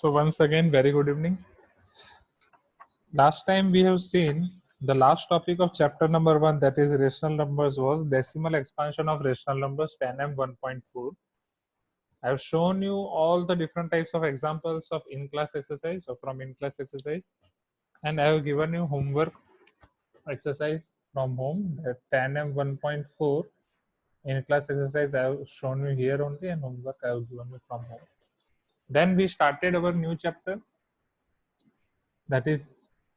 So once again, very good evening. Last time we have seen the last topic of chapter number 1, that is rational numbers, was decimal expansion of rational numbers 10m 1.4. I have shown you all the different types of examples of in-class exercise or from in-class exercise, and I have given you homework exercise from home, that 10m 1.4 in-class exercise I have shown you here only, and homework I have given you from home. Then we started our new chapter, that is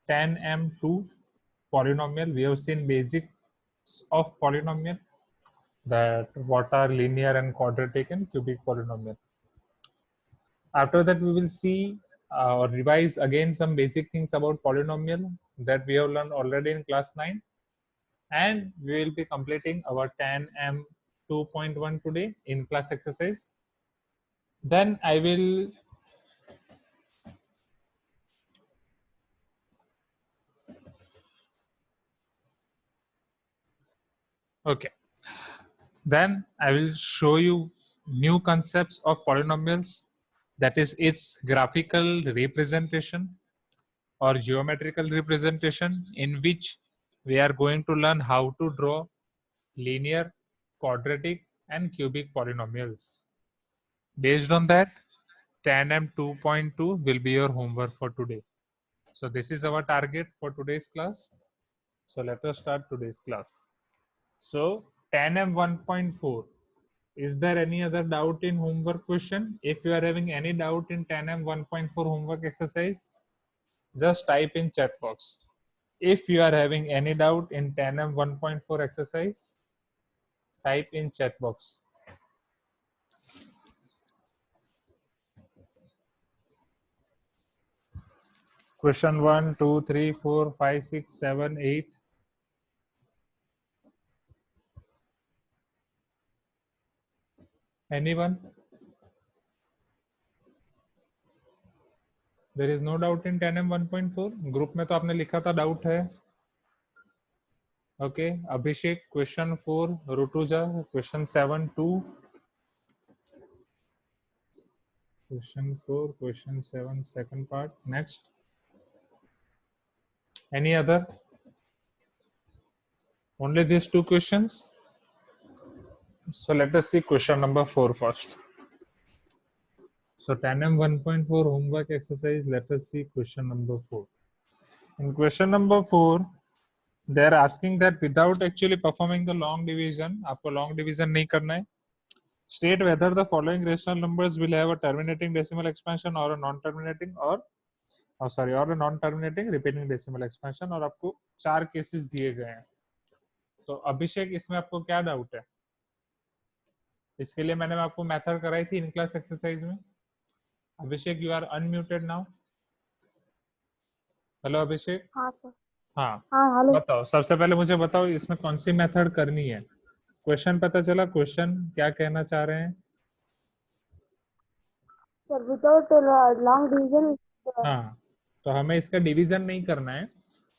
10m2 polynomial. We have seen basics of polynomial, that what are linear and quadratic and cubic polynomial. After that, we will see or revise again some basic things about polynomial that we have learned already in class 9, and we will be completing our 10m 2.1 today in class exercise. Then I will Then I will show you new concepts of polynomials, that is its graphical representation or geometrical representation, in which we are going to learn how to draw linear, quadratic and cubic polynomials. Based on that, 10m 2.2 will be your homework for today. So this is our target for today's class. So let us start today's class. So 10m 1.4. Is there any other doubt in homework question? If you are having any doubt in 10m 1.4 homework exercise, just type in chat box. If you are having any doubt in 10m 1.4 exercise, type in chat box. Question 1, 2, 3, 4, 5, 6, 7, 8. Anyone? There is no doubt in 10m 1.4. Group में तो आपने लिखा था doubt है. Okay, Abhishek, question 4, Rutuja, question 7, 2. Question 4, question 7, second part. Next. Any other? Only these two questions? So let us see question number 4 first. So 10m 1.4 homework exercise, let us see question number 4. In question number 4, they are asking that without actually performing the long division, आपको long division नहीं करना है. State whether the following rational numbers will have a terminating decimal expansion or a non-terminating or a non-terminating repeating decimal expansion, और आपको 4 cases दिए गए हैं. तो अभिषेक, इसमें आपको क्या डाउट है? इसके लिए मैंने आपको मेथड कराई थी इन क्लास एक्सरसाइज में. Abhishek, you are unmuted now. Hello Abhishek. हाँ सर. हाँ, हेलो. बताओ, सबसे पहले मुझे बताओ इसमें कौन सी मेथड करनी है. क्वेश्चन पता चला? क्वेश्चन क्या कहना चाह रहे हैं? Sir without long division. हाँ, तो हमें इसका डिवीजन नहीं करना है.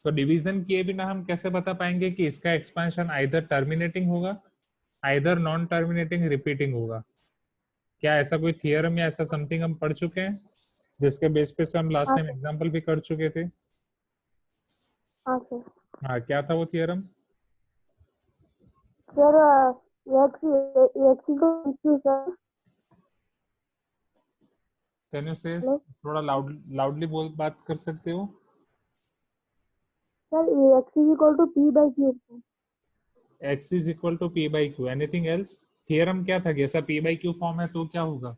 तो डिवीजन किए बिना हम कैसे बता पाएंगे कि इसका एक्सपेंशन आइदर टर्मिनेटिंग होगा, आइदर नॉन टर्मिनेटिंग रिपीटिंग होगा? क्या ऐसा कोई थियरम या ऐसा समथिंग हम पढ़ चुके हैं जिसके बेस पे से हम लास्ट टाइम एग्जांपल भी कर चुके थे? हाँ सर. हाँ, क्या था वो theorem? Sir sir. Can you से थोड़ा लाउडली बोल बात कर सकते हो? Sir x is equal to p by q. x is equal to p by q. Anything else? Theorem क्या था कि ऐसा p by q फॉर्म है तो क्या होगा?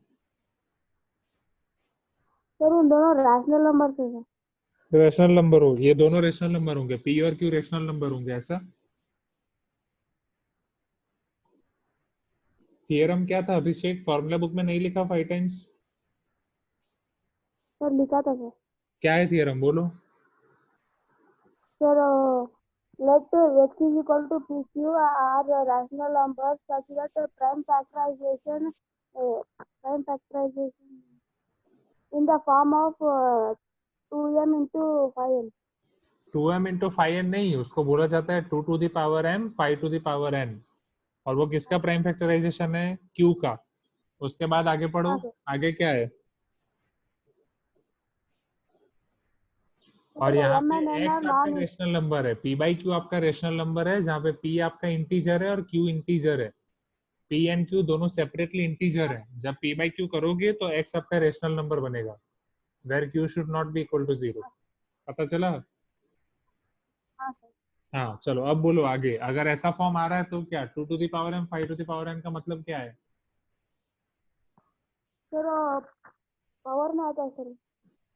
सर उन दोनों रैशनल नंबर से सर. रेशनल नंबर हो, ये दोनों रेशनल नंबर होंगे, p और q रेशनल नंबर होंगे, ऐसा? थियरम क्या था अभिषेक? फॉर्मूला बुक में नहीं लिखा 5 टाइम्स? सर लिखा था सर. क्या है थियरम, बोलो. Sir let x is equal to pq are rational numbers such that prime factorization in the form of 2m into 5n. 2m into 5n नहीं, उसको बोला जाता है 2 to the power m 5 to the power n. और वो किसका prime factorisation है? q का. उसके बाद आगे पढ़ो. आगे क्या है? और यहाँ m पे and n x are आपका non रेशनल नंबर है, p बाई q आपका रेशनल नंबर है, जहाँ पे p आपका इंटीजर है और q इंटीजर है। p एंड q दोनों सेपरेटली इंटीजर है। जब p बाई q करोगे तो x आपका रेशनल नंबर बनेगा, where q should not be equal to 0। पता चला? हाँ सर। हाँ चलो अब बोलो आगे। अगर ऐसा फॉर्म आ रहा है तो क्या 2 to the power m 5 to the power n का मतलब क्या है? सर पावर में आता है सर।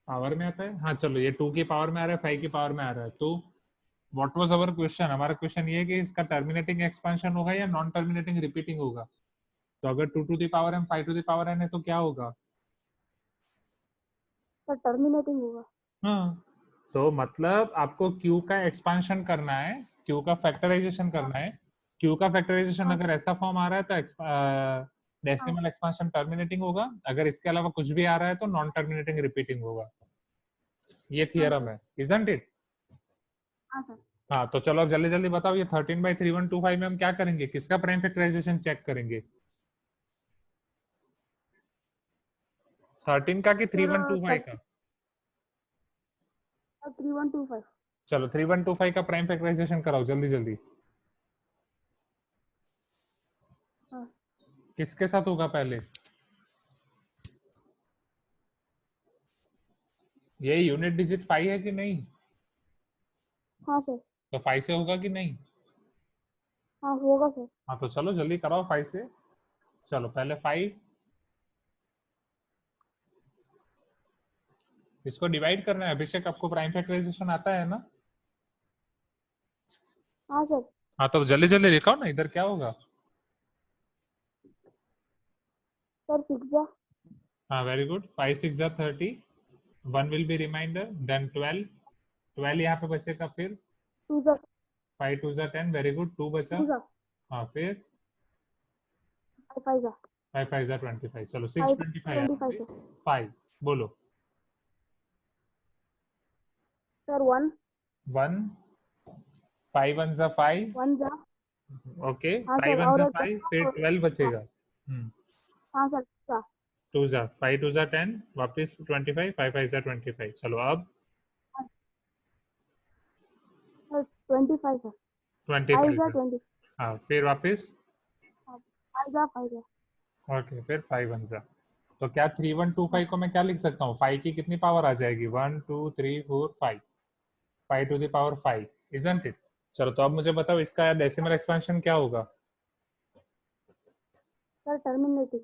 पावर में आता है, हाँ चलो ये 2 की पावर में आ रहा है, 5 की पावर में आ रहा है। तो व्हाट वाज अवर क्वेश्चन? हमारा क्वेश्चन ये है कि इसका टर्मिनेटिंग एक्सपेंशन होगा या नॉन टर्मिनेटिंग रिपीटिंग होगा। तो अगर 2 to the power m 5 to the power n है तो क्या होगा? सर टर्मिनेटिंग होगा। हाँ, तो मतलब आपको q का एक्सपेंशन करना है, q का फैक्टराइजेशन करना है। q का फैक्टराइजेशन हाँ अगर ऐसा फॉर्म आ रहा है तो हाँ डेसिमल एक्सपेंशन टर्मिनेटिंग होगा, अगर इसके अलावा कुछ भी आ रहा है तो नॉन टर्मिनेटिंग रिपीटिंग होगा। ये थियरम है, इजंट इट? हाँ सर। हाँ तो चलो अब जल्दी जल्दी बताओ, ये 13/3125 में हम क्या करेंगे, किसका प्राइम फैक्टराइजेशन चेक करेंगे? 13 का कि सर 3125 का? 3125। चलो 3125 का प्राइम फैक्टराइजेशन कराओ जल्दी जल्दी। हाँ किसके साथ होगा पहले? ये यूनिट डिजिट 5 है कि नहीं? हाँ सर। तो 5 से होगा कि नहीं? हाँ होगा सर। हाँ तो चलो जल्दी कराओ 5 से। चलो पहले 5, इसको डिवाइड करना है। अभिषेक आपको प्राइम फैक्टराइजेशन आता है ना? हाँ सर। हाँ तो जल्दी जल्दी दिखाओ ना, इधर क्या होगा? सर 6 हाँ वेरी गुड, 5 6 जा 30, 1 विल बी रिमाइंडर, देन 12, 12 यहाँ पे बचेगा, फिर 2 जा 5 2 जा 10, वेरी गुड, 2 बचा। 2 जा हाँ फिर 5 जा 5 5 जा 25, चलो 5 625 यहाँ 25 पे सर। 5 बोलो। सर 1 1 5 1 जा 5, 1 जा। ओके हाँ 5 सर 1 और जा एक 5, फिर 12 बचेगा। हाँ सर 2 जा 2 जा 5 2 जा 10, वापस 25, 5 5 जा 25। चलो अब सर 25 सर 5 25 जा है। 20। हाँ फिर वापस 5 जा 5 जा ओके, फिर 5 1 जा। तो क्या 3125 को मैं क्या लिख सकता हूँ? 5 की कितनी पावर आ जाएगी? 1 2 3 4 5, 5 to the power 5, isn't it? चलो तो अब मुझे बताओ इसका डेसिमल एक्सपेंशन क्या होगा? Sir terminating.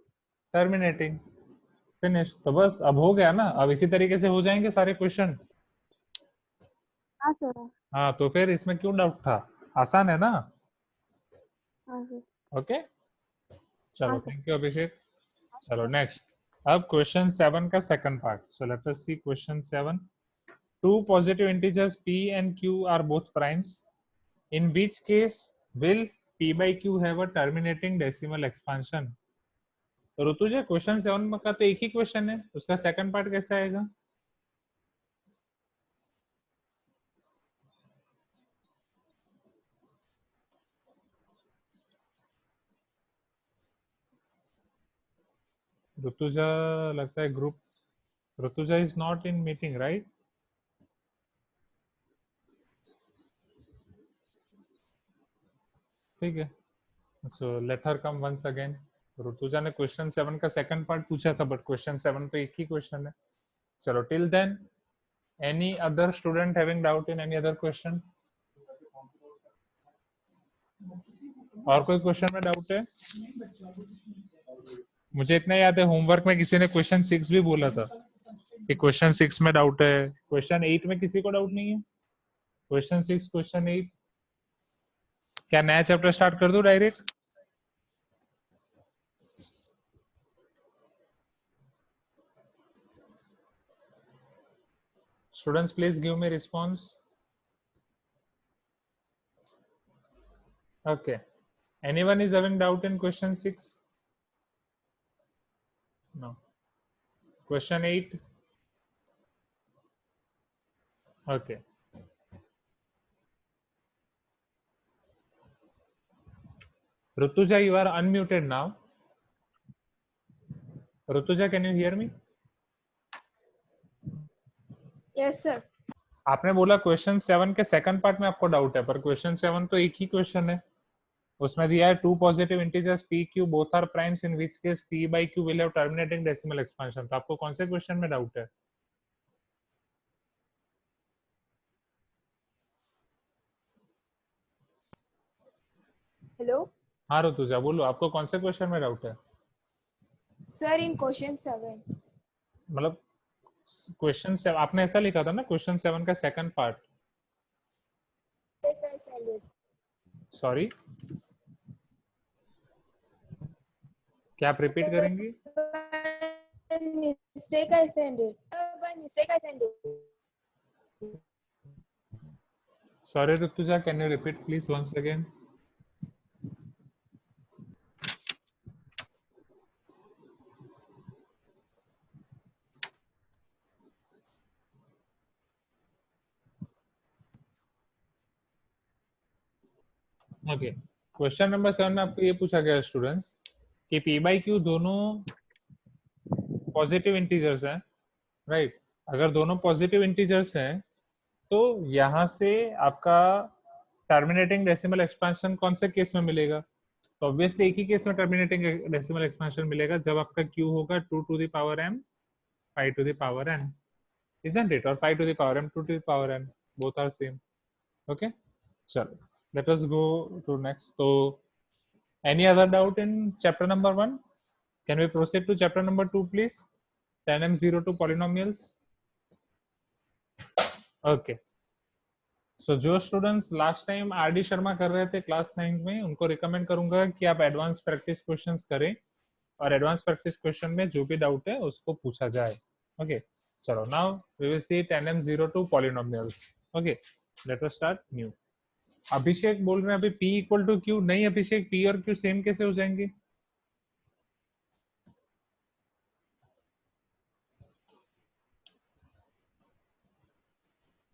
Terminating, finish. तो बस अब हो गया ना, अब इसी तरीके से हो जाएंगे सारे क्वेश्चन। हाँ सर। हाँ तो फिर इसमें क्यों डाउट था? आसान है ना? हाँ सर। ओके चलो हाँ सर। थैंक यू अभिषेक। चलो नेक्स्ट, अब क्वेश्चन 7 का second part. So let us see question 7। Two positive integers p and q are both primes. In which case will p by q have a terminating decimal expansion? तो Rutuja question 7 का तो एक ही question है, उसका second part कैसे आएगा? ऋतुजा लगता है group, Rutuja is not in meeting right? ठीक है, so let her come once again. Rutuja ने क्वेश्चन 7 का सेकंड पार्ट पूछा था, बट क्वेश्चन 7 पे एक ही क्वेश्चन है। चलो till then any other student having doubt in any other question? और कोई क्वेश्चन में डाउट है? मुझे इतना याद है होमवर्क में किसी ने क्वेश्चन 6 भी बोला था कि क्वेश्चन 6 में डाउट है। क्वेश्चन 8 में किसी को डाउट नहीं है? क्वेश्चन 6 क्वेश्चन 8, क्या नया चैप्टर स्टार्ट कर दूं direct? Students please give me response. Okay, anyone is having doubt in question 6? No. Question 8? Okay, Rutuja, you are unmuted now. Rutuja, can you hear me? Yes, sir. आपने बोला question 7 के second part में आपको doubt है, पर question 7 तो एक ही question है, उसमें दिया है two positive integers p q both are primes in which case p by q will have terminating decimal expansion। तो आपको कौन से क्वेश्चन में डाउट है? हेलो हाँ ऋतुजा बोलो, आपको कौन से क्वेश्चन में डाउट है? सर, इन क्वेश्चन 7। मतलब क्वेश्चन 7 आपने ऐसा लिखा था ना, क्वेश्चन 7 का सेकंड पार्ट। सॉरी, क्या आप रिपीट करेंगी? Mistake I send it, by mistake I send it. Sorry Rutuja, can you repeat please once again? Okay, question number 7 में आपको ये पूछा गया स्टूडेंट्स कि p by q दोनों पॉजिटिव इंटीजर्स हैं, राइट? अगर दोनों पॉजिटिव इंटीजर्स हैं तो यहाँ से आपका टर्मिनेटिंग डेसिमल एक्सपेंशन कौन से केस में मिलेगा? तो ऑब्वियसली एक ही केस में टर्मिनेटिंग डेसिमल एक्सपेंशन मिलेगा, जब आपका q होगा 2 to the power m 5 to the power n, isn't it? और 5 to the power m 2 to the power n, both are same. Okay, चलो let us go to next. तो any other doubt in chapter number 1? Can we proceed to chapter number 2 please? tanh M02 polynomials. Okay, सो जो students last time RD Sharma कर रहे थे class 9 में, उनको recommend करूंगा कि आप एडवांस प्रैक्टिस क्वेश्चंस करें, और एडवांस प्रैक्टिस क्वेश्चन में जो भी डाउट है उसको पूछा जाए। ओके, चलो now we will see tanh M02 polynomials. Okay, let us start new. Abhishek बोल रहे हैं अभी p इक्वल टू q। नहीं अभिषेक, p और q सेम कैसे हो जाएंगे?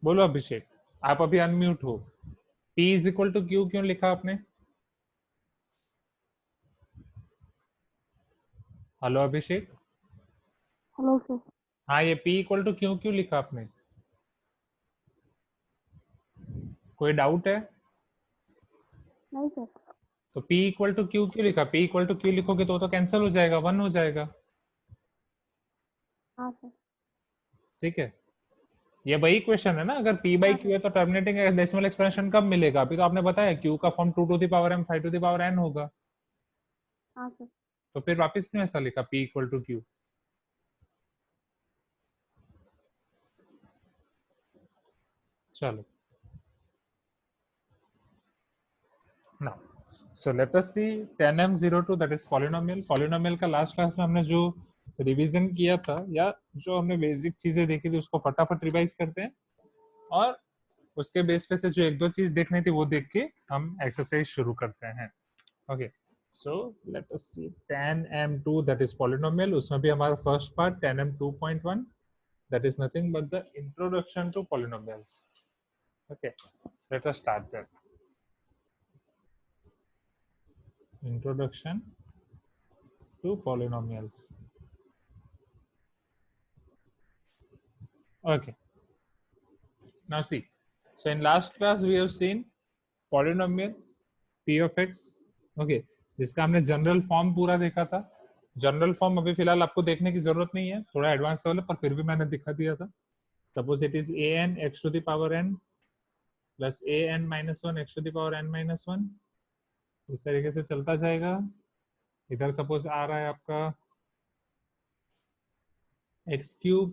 बोलो अभिषेक, आप अभी अनम्यूट हो। p is equal to q क्यों लिखा आपने? हेलो अभिषेक। Hello sir. हाँ, ये p इक्वल टू q क्यों लिखा आपने? कोई डाउट है? नहीं सर। तो p इक्वल टू q क्यों लिखा? p इक्वल टू q लिखोगे तो कैंसिल हो जाएगा, 1 हो जाएगा। हाँ सर। ठीक है, ये वही क्वेश्चन है ना, अगर p बाई q है तो टर्मिनेटिंग डेसिमल एक्सपेंशन कब मिलेगा? अभी तो आपने बताया q का form 2 to the power m 5 to the power n होगा। हाँ सर। तो फिर वापस क्यों ऐसा लिखा p इक्वल टू q? चलो now, so let us see tanh M02 that is polynomial. Polynomial का लास्ट क्लास में हमने जो रिवीजन किया था, या जो हमने बेसिक चीजें देखी थी, उसको फटाफट रिवाइज करते हैं, और उसके बेस पे से जो एक दो चीज देखनी थी वो देख के हम एक्सरसाइज शुरू करते हैं। Okay, so let us see tanh M2 that is polynomial. उसमें भी हमारा first part tanh M2.1 that is nothing but the introduction to polynomials. Okay, let us start that. Introduction to polynomials. Okay, now see, so in last class we have seen polynomial p of x, okay, जिसका हमने general form पूरा देखा था। General form अभी फिलहाल आपको देखने की जरूरत नहीं है, थोड़ा एडवांस लेवल है, पर फिर भी मैंने दिखा दिया था। Suppose it is an x to the power n plus an minus 1 x to the power n minus 1, इस तरीके से चलता जाएगा। इधर सपोज आ रहा है आपका x क्यूब,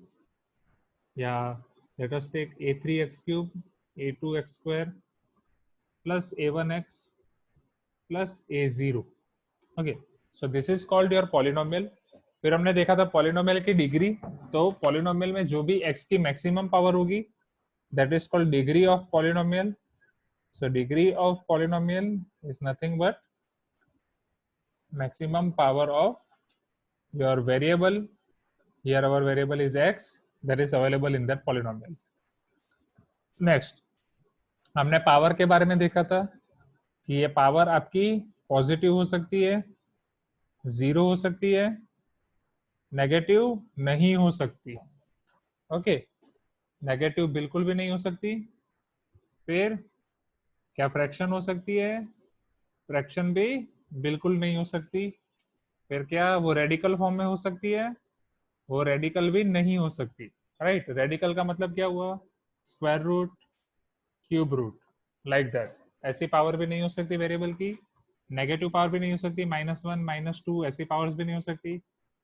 या let us take a3x cube a2x square plus a1x plus a0। okay, so this is called your polynomial। फिर हमने देखा था पॉलिनोमियल की डिग्री। तो पॉलिनोमियल में जो भी x की मैक्सिमम पावर होगी that is called degree of polynomial. so degree of polynomial is nothing but maximum power of your variable, here our variable is x, that is available in that polynomial। Next, हमने power के बारे में देखा था कि ये power आपकी positive हो सकती है, जीरो हो सकती है, नेगेटिव नहीं हो सकती। ओके, नेगेटिव बिल्कुल भी नहीं हो सकती। फिर क्या फ्रैक्शन हो सकती है? फ्रैक्शन भी बिल्कुल नहीं हो सकती। फिर क्या वो रेडिकल फॉर्म में हो सकती है? वो रेडिकल भी नहीं हो सकती। राइट, रेडिकल का मतलब क्या हुआ? Square root, cube root, like that. ऐसी पावर भी नहीं हो सकती वेरिएबल की। नेगेटिव पावर भी नहीं हो सकती, -1 -2 ऐसी पावर्स भी नहीं हो सकती।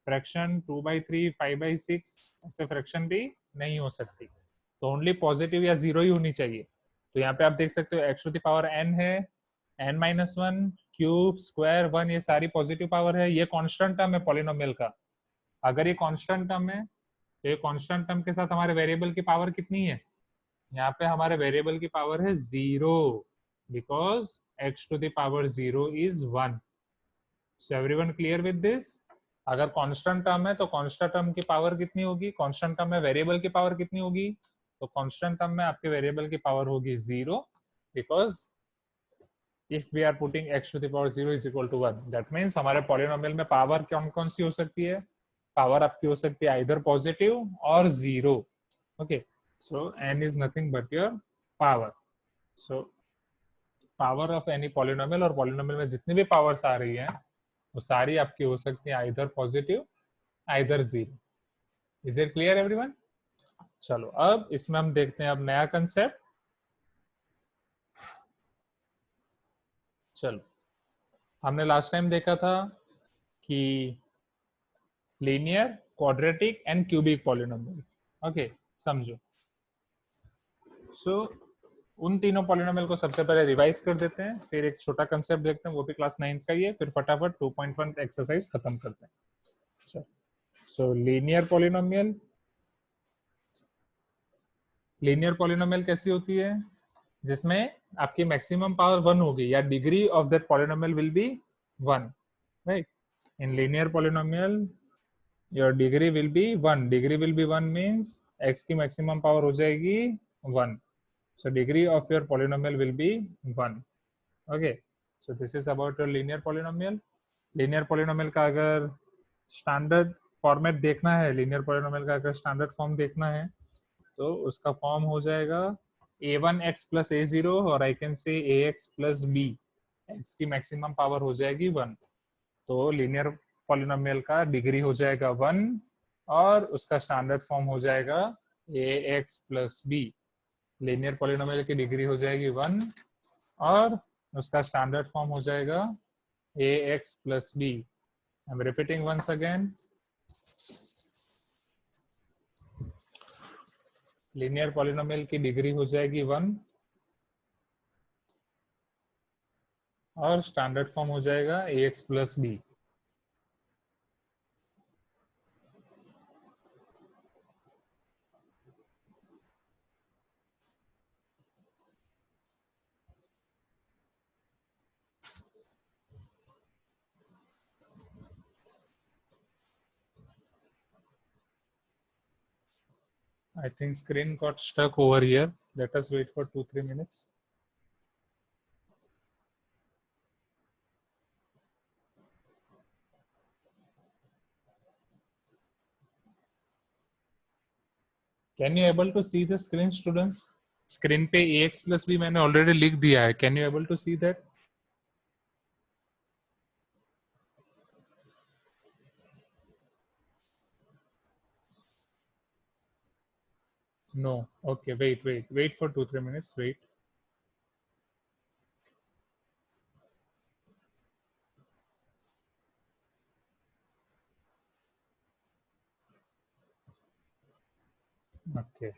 फ्रैक्शन 2/3 5/6 ऐसे फ्रैक्शन भी नहीं हो सकती। तो ओनली पॉजिटिव या जीरो ही होनी चाहिए। तो यहाँ पे आप देख सकते हो x to the power n है, n-1, क्यूब, स्क्वायर, 1, ये सारी पॉजिटिव पावर है। ये कांस्टेंट टर्म है पॉलिनोमियल का। अगर ये कांस्टेंट टर्म है तो ये कांस्टेंट टर्म के साथ हमारे वेरिएबल की पावर कितनी है? यहाँ पे हमारे वेरिएबल की पावर है 0, because x to the power 0 is 1। So everyone clear with this? अगर कांस्टेंट टर्म है तो कांस्टेंट टर्म की पावर कितनी होगी? कांस्टेंट टर्म में वेरिएबल की पावर कितनी होगी? तो कांस्टेंट टर्म में आपके वेरिएबल की पावर होगी 0, because if we are putting x to the power 0 is equal to 1, that means हमारे पॉलिनोमियल में पावर कौन कौन सी हो सकती है? पावर आपकी हो सकती है आइदर पॉजिटिव और zero. Okay, so n is nothing but your power. So power of any polynomial, और पॉलिनोमियल में जितनी भी पावर्स आ रही हैं वो सारी आपकी हो सकती है either positive either zero. Is it clear everyone? चलो अब इसमें हम देखते हैं अब नया कंसेप्ट। चलो, हमने लास्ट टाइम देखा था कि linear, quadratic and cubic polynomial. Okay, समझो। सो उन तीनों पॉलिनोमियल को सबसे पहले रिवाइज कर देते हैं, फिर एक छोटा कंसेप्ट देखते हैं, वो भी क्लास 9 का ही है, फिर फटाफट 2.1 एक्सरसाइज खत्म करते हैं। सो लीनियर पॉलिनोमियल, लीनियर पॉलिनोमियल कैसी होती है? जिसमें आपकी मैक्सिमम पावर 1 होगी या degree of that polynomial will be 1, right? In linear polynomial your degree will be 1, degree will be 1 means x की मैक्सिमम पावर हो जाएगी 1, so degree of your polynomial will be 1. Okay, so this is about your linear polynomial. linear polynomial का अगर standard format देखना है, linear polynomial का अगर standard form देखना है तो उसका फॉर्म हो जाएगा a1x plus a0, और I can say ax plus b, x की मैक्सिमम पावर हो जाएगी 1। तो लीनियर पॉलिनोमियल का डिग्री हो जाएगा 1 और उसका स्टैंडर्ड फॉर्म हो जाएगा ax plus b। Linear polynomial की डिग्री हो जाएगी 1 और उसका स्टैंडर्ड फॉर्म हो जाएगा ax plus b। I am repeating once again, linear polynomial की डिग्री हो जाएगी 1 और स्टैंडर्ड फॉर्म हो जाएगा ax plus b। I think screen got stuck over here. Let us wait for 2-3 minutes. Can you able to see the screen, students? Screen पे ax plus b मैंने already लिख दिया है. Can you able to see that? No. Okay. Wait for 2-3 minutes. Wait. Okay.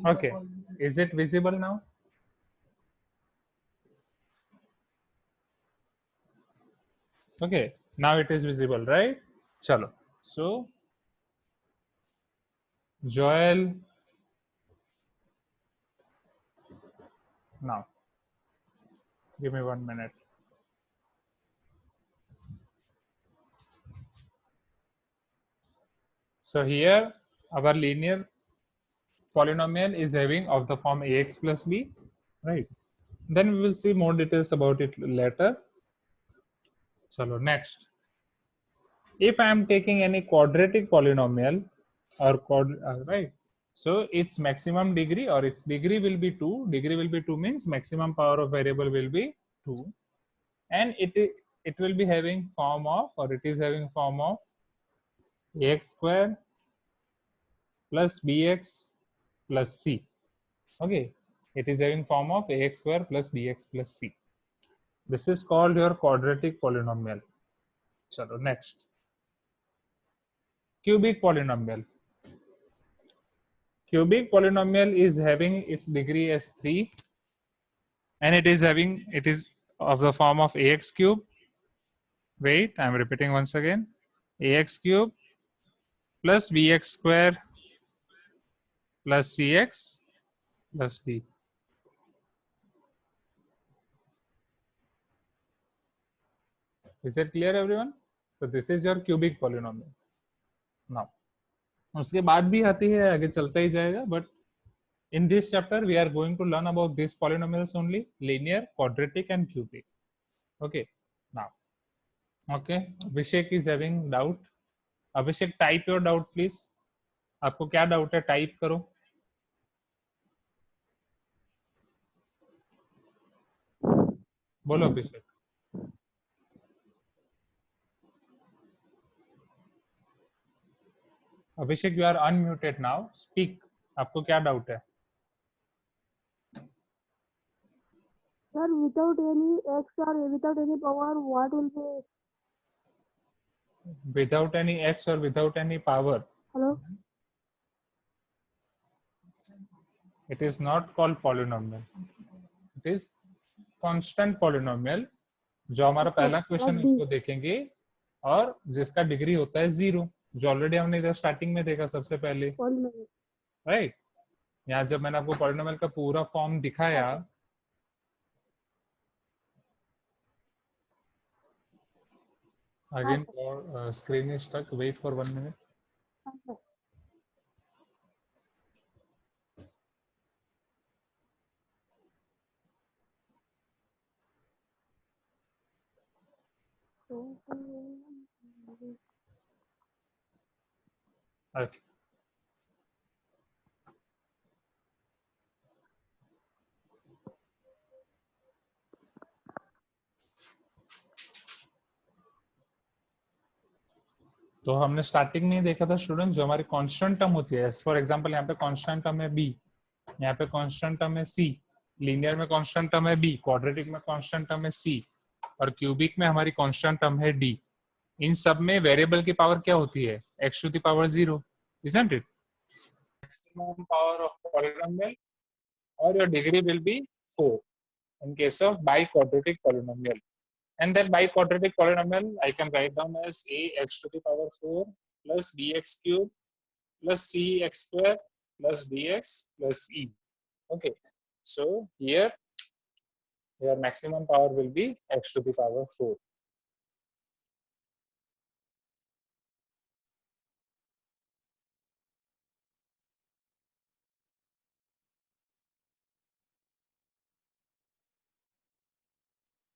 Okay, is it visible now? Okay, now it is visible, right? Chalo. So, Joel, now, give me 1 minute. So here, our linear polynomial is having of the form ax plus b, right? Then we will see more details about it later. Chalo, next. If I am taking any quadratic polynomial or right, so its maximum degree or its degree will be 2. Degree will be 2 means maximum power of variable will be 2, and it will be having form of, or it is having form of ax square plus bx plus c. Okay, it is having form of ax square plus bx plus c. This is called your quadratic polynomial. Chalo, next. Cubic polynomial. Cubic polynomial is having its degree as 3, and it is of the form of ax cube. Wait, I'm repeating once again. Ax cube plus bx square plus cx plus d. Is it clear, everyone? So this is your cubic polynomial. Now, उसके बाद भी आती है, आगे चलता ही जाएगा, but in this chapter we are going to learn about these polynomials only: linear, quadratic, and cubic. Okay. Now, okay, Abhishek is having doubt. Abhishek, type your doubt please. आपको क्या डाउट है, टाइप करो. बोलो Abhishek. Abhishek, you are unmuted now, speak. आपको क्या doubt है? Sir, without any x or without any power, what will be? Without any x or without any power, Hello? it is not called polynomial. It is constant polynomial. जो हमारा पहला question है उसको देखेंगे, और जिसका डिग्री होता है 0, जो ऑलरेडी हमने इधर स्टार्टिंग में देखा सबसे पहले, Polynomial. राइट. यहाँ जब मैंने आपको पॉलिनोमियल का पूरा फॉर्म दिखाया, again screen is stuck, wait for 1 minute. Okay. Okay. तो हमने स्टार्टिंग में देखा था स्टूडेंट, जो हमारी कांस्टेंट टर्म होती है, फॉर एग्जांपल यहाँ पे कांस्टेंट टर्म है b, यहाँ पे कांस्टेंट टर्म है c, लीनियर में कांस्टेंट टर्म है b, क्वाड्रेटिक में कांस्टेंट टर्म है c, और क्यूबिक में हमारी कांस्टेंट टर्म है d. इन सब में वेरिएबल की पावर क्या होती है? x to the power 0, isn't it? Maximum power of polynomial, or your degree will be 4 in case of biquadratic polynomial. And then biquadratic polynomial I can write down as ax to the power 4 plus bx cube plus cx square plus dx plus e. Okay, so here your maximum power will be x to the power 4.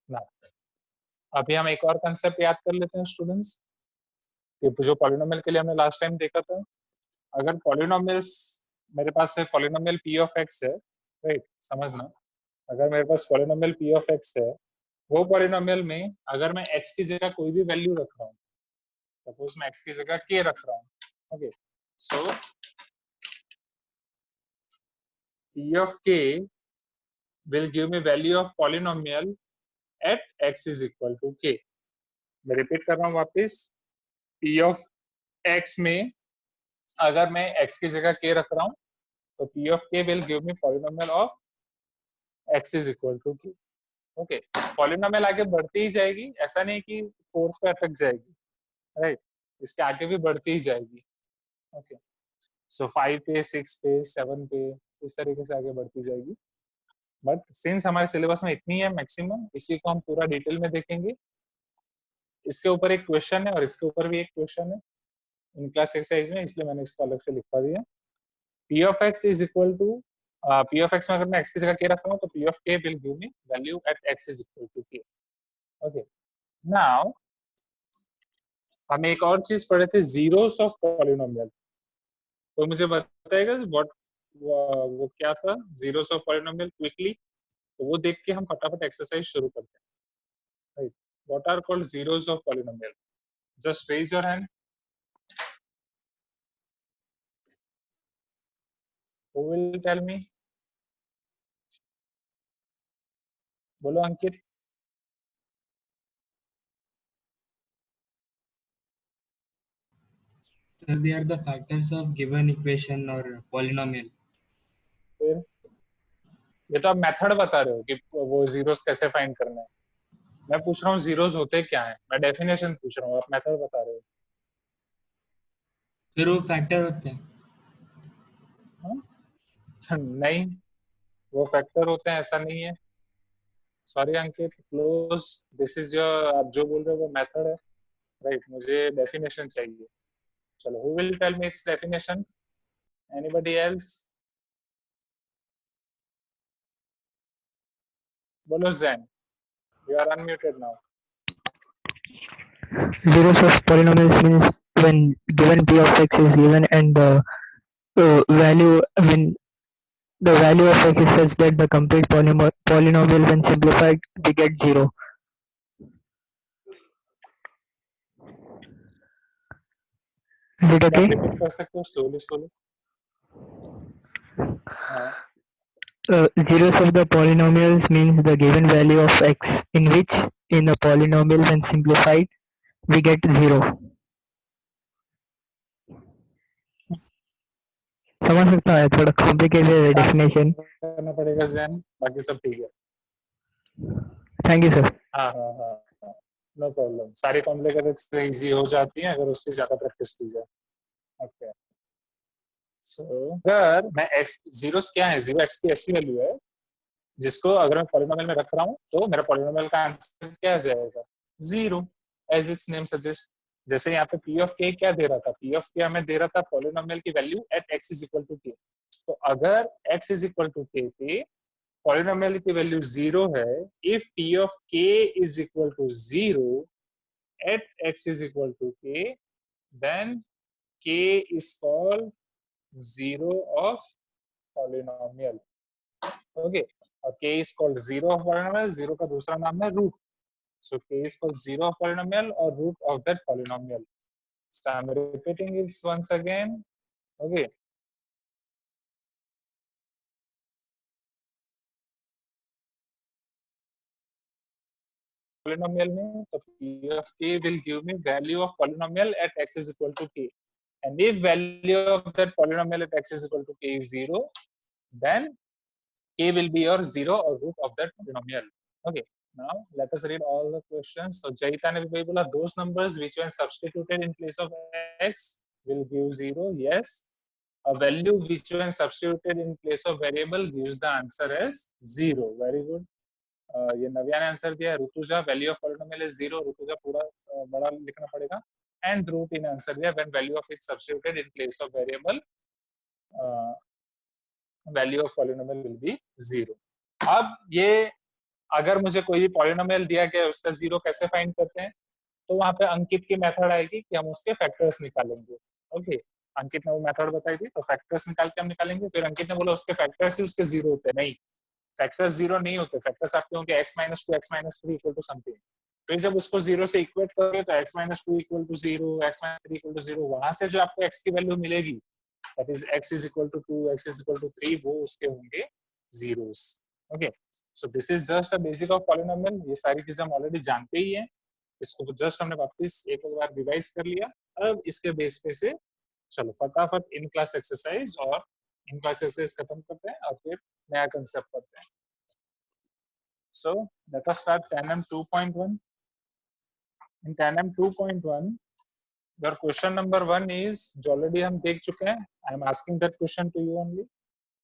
Now, अभी हम एक और concept याद कर लेते हैं students, कि जो पॉलिनोमियल के लिए हमने लास्ट टाइम देखा था. अगर पॉलिनोमियल्स मेरे पास है, पॉलिनोमियल p ऑफ x है, राइट, समझना. अगर मेरे पास पॉलिनोमियल p ऑफ x है, वो पॉलिनोमियल में अगर मैं x की जगह कोई भी वैल्यू रख रहा हूँ, सपोज मैं x की जगह k रख रहा हूँ, okay, so p of k will give me value of polynomial at x is equal to k. मैं रिपीट कर रहा हूँ वापस, p of x में अगर मैं x की जगह k रख रहा हूँ, तो p of k will give me polynomial of x is equal to k. Okay, polynomial आगे बढ़ती ही जाएगी, ऐसा नहीं कि 4th पे अटक जाएगी, राइट? इसके आगे भी बढ़ती ही जाएगी. ओके, सो 5 पे, 6 पे, 7 पे, इस तरीके से आगे बढ़ती जाएगी. बट सिंस हमारे सिलेबस में इतनी है मैक्सिमम, इसी को हम पूरा डिटेल में देखेंगे. इसके ऊपर एक क्वेश्चन है और इसके ऊपर भी एक क्वेश्चन है इन क्लास एक्सरसाइज में, इसलिए मैंने इसको अलग से लिखवा दिया. p of x is equal to p of x में अगर मैं x की जगह k रख रहा हूँ तो p of k will give me value at x is equal to k. Okay, now हम एक और चीज पढ़े थे, जीरोस ऑफ पॉलिनोमियल. तो मुझे बताएगा व्हाट वो क्या था जीरोस ऑफ पॉलिनोमियल क्विकली, तो वो देख के हम फटाफट एक्सरसाइज शुरू करते हैं. Right, what are called zeros of polynomial? Just raise your hand. Who will tell me? बोलो अंकित. So they are the factors of given equation or polynomial. फिर ये तो आप मेथड बता रहे हो कि वो जीरोस कैसे फाइंड करना है. मैं पूछ रहा हूँ जीरोस होते क्या है, मैं डेफिनेशन पूछ रहा हूँ, आप मेथड बता रहे हो. फिर वो फैक्टर होते हैं. हाँ? नहीं, वो फैक्टर होते हैं ऐसा नहीं है. Sorry Ankit, close. This is your, आप जो बोल रहे हो वो मेथड है, राइट? मुझे डेफिनेशन चाहिए. चलो, who will tell me its definition? Anybody else? बोलो Jain. You are unmuted now. Zeros of polynomials means when given p of x is given and the value when the value of x is such that the complete polynomial when simplified we get 0. Is it okay? Repeat कर सकते हो slowly slowly? हाँ. Zeros of the polynomials means the given value of x in which in the polynomial when simplified we get 0. समझ सकता है, थोड़ा complicated है definition. करना पड़ेगा जैन, बाकी सब ठीक है. Thank you sir. हाँ हाँ हाँ, नो प्रॉब्लम. सारी कॉम्प्लिकेटेड से इजी हो जाती हैं अगर उसकी ज्यादा प्रैक्टिस की जाए. ओके, सो अगर मैं x जीरोस क्या है, जीरो x की ऐसी वैल्यू है जिसको अगर मैं पॉलिनोमियल में रख रहा हूँ तो मेरा पॉलिनोमियल का आंसर क्या आ जाएगा? Zero, as its name suggest. जैसे यहाँ पे p ऑफ k क्या दे रहा था? p ऑफ k हमें दे रहा था पॉलिनोमियल की value at x is equal to k. तो अगर x is equal to k पे पॉलिनोमियल की वैल्यू जीरो है, if p of k is equal to zero at x is equal to k, then k is called zero of polynomial. Okay, और k is called zero of polynomial. Zero का दूसरा नाम है root. So k is called zero of polynomial or root of that polynomial. So I'm repeating it once again. Okay. Polynomial में तो p of k will give me value of polynomial at x is equal to k. And if value of that polynomial at x is equal to k is zero, then k will be your zero or root of that polynomial. Okay. Now let us read all the questions. So Jaitanya Vibhula, those numbers which when substituted in place of x will give zero. Yes. A value which when substituted in place of variable gives the answer as zero. Very good. ये नव्या ने answer दिया. Rutuja, value of polynomial is zero. Rutuja पूरा बड़ा लिखना पड़ेगा. And Dhruv ने answer दिया when value of x substituted in place of variable value of polynomial will be zero. अब ये अगर मुझे कोई भी पॉलिनोमियल दिया गया है उसका जीरो कैसे फाइंड करते हैं, तो वहां पे अंकित की मेथड आएगी कि हम उसके फैक्टर्स निकालेंगे. ओके, अंकित ने वो मेथड बताई थी, तो फैक्टर्स निकाल के हम निकालेंगे. फिर अंकित ने बोला उसके फैक्टर्स ही उसके जीरो होते हैं. नहीं, फैक्टर्स जीरो नहीं होते. फैक्टर्स आपके होंगे x minus two, x minus three equal to something. फिर जब उसको जीरो से इक्वेट करोगे तो x minus two equal to zero, x minus three equal to zero, वहां से जो आपको x की वैल्यू मिलेगी, that is x is equal to 2, x is equal to 3, वो उसके होंगे zeros. Okay, so this is just a basic of polynomial. ये सारी चीजें हम ऑलरेडी जानते ही हैं, इसको जस्ट हमने वापस एक बार रिवाइज कर लिया. अब इसके बेस पे से चलो फटाफट इन क्लास एक्सरसाइज और इनका एक्सरसाइज खत्म करते हैं और फिर नया कंसेप्ट पढ़ते हैं. So let us start TANM 2.1. In TANM 2.1, your question number 1 is जो already हम देख चुके हैं. I am asking that question to you only.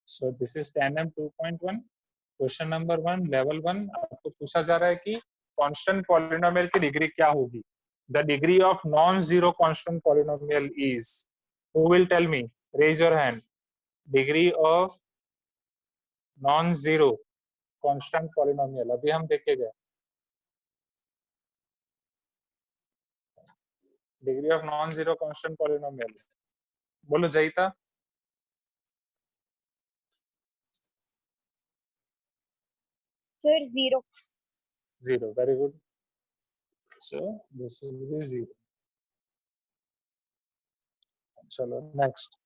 So this is TANM 2.1. Question number 1, level 1. आपको पूछा जा रहा है कि constant polynomial की डिग्री क्या होगी. The degree of non-zero constant polynomial is. Who will tell me? Raise your hand. Degree of non-zero constant polynomial. अभी हम देखेंगे. Degree of non-zero constant polynomial. बोलो Jayita. Sir, 0. 0. Very good. So this will be 0. चलो next.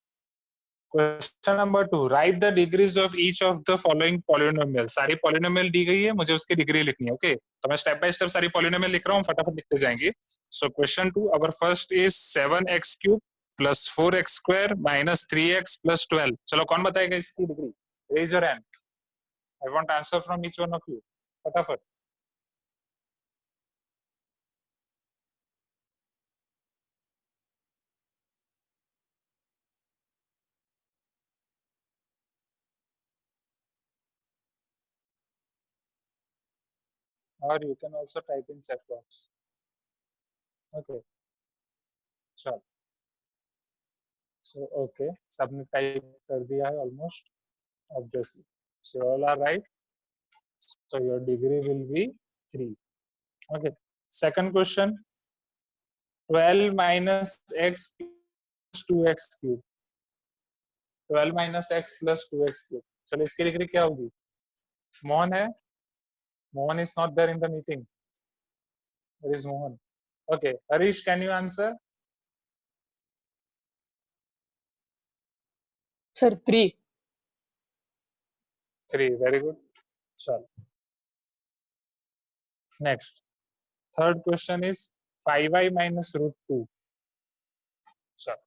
Question number 2. Write the degrees of each of the following polynomial. सारी polynomial दी गई है, मुझे उसकी डिग्री लिखनी है. ओके, तो मैं स्टेप बाय स्टेप सारी polynomial लिख रहा हूँ, फटाफट लिखते जाएंगे. So question 2, our first is 7x cube plus 4x square minus 3x plus 12. चलो कौन बताएगा इसकी degree? Raise your hand. I want answer from each one of you. फटाफट. Or you can also type in chat box. Okay. चलो. So okay, सबने type कर दिया है almost. Obviously. So all are right. So your degree will be 3. Okay. Second question. 12 minus x plus 2x cube. 12 minus x plus 2x cube. चलो इसकी degree क्या होगी? मोहन है? Mohan is not there in the meeting. Where is Mohan? Okay. Harish, can you answer? Sir, 3. 3. Very good. Chalo. Next. Third question is 5y minus root 2. चलो.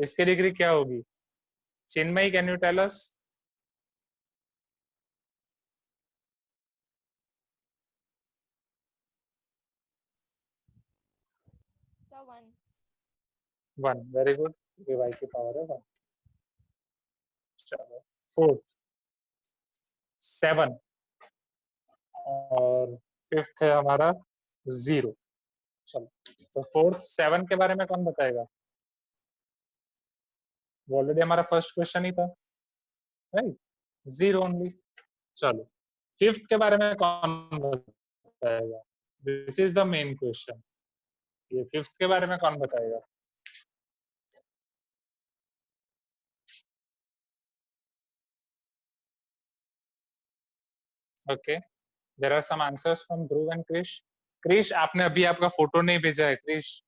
इसकी degree क्या होगी? Chinmay, can you tell us? Sir, 1. 1. Very good. ये y की power है 1. चलो. Fourth. 7. और fifth है हमारा 0. चलो. तो फोर्थ 7 के बारे में कौन बताएगा? वो ऑलरेडी हमारा फर्स्ट क्वेश्चन ही था, राइट? 0 ओनली. चलो. फिफ्थ के बारे में कौन बताएगा? This is the main question. ये फिफ्थ के बारे में कौन बताएगा? Okay. There are some answers from Dhruv and Krish. Krish, आपने अभी आपका फोटो नहीं भेजा है. क्रिश,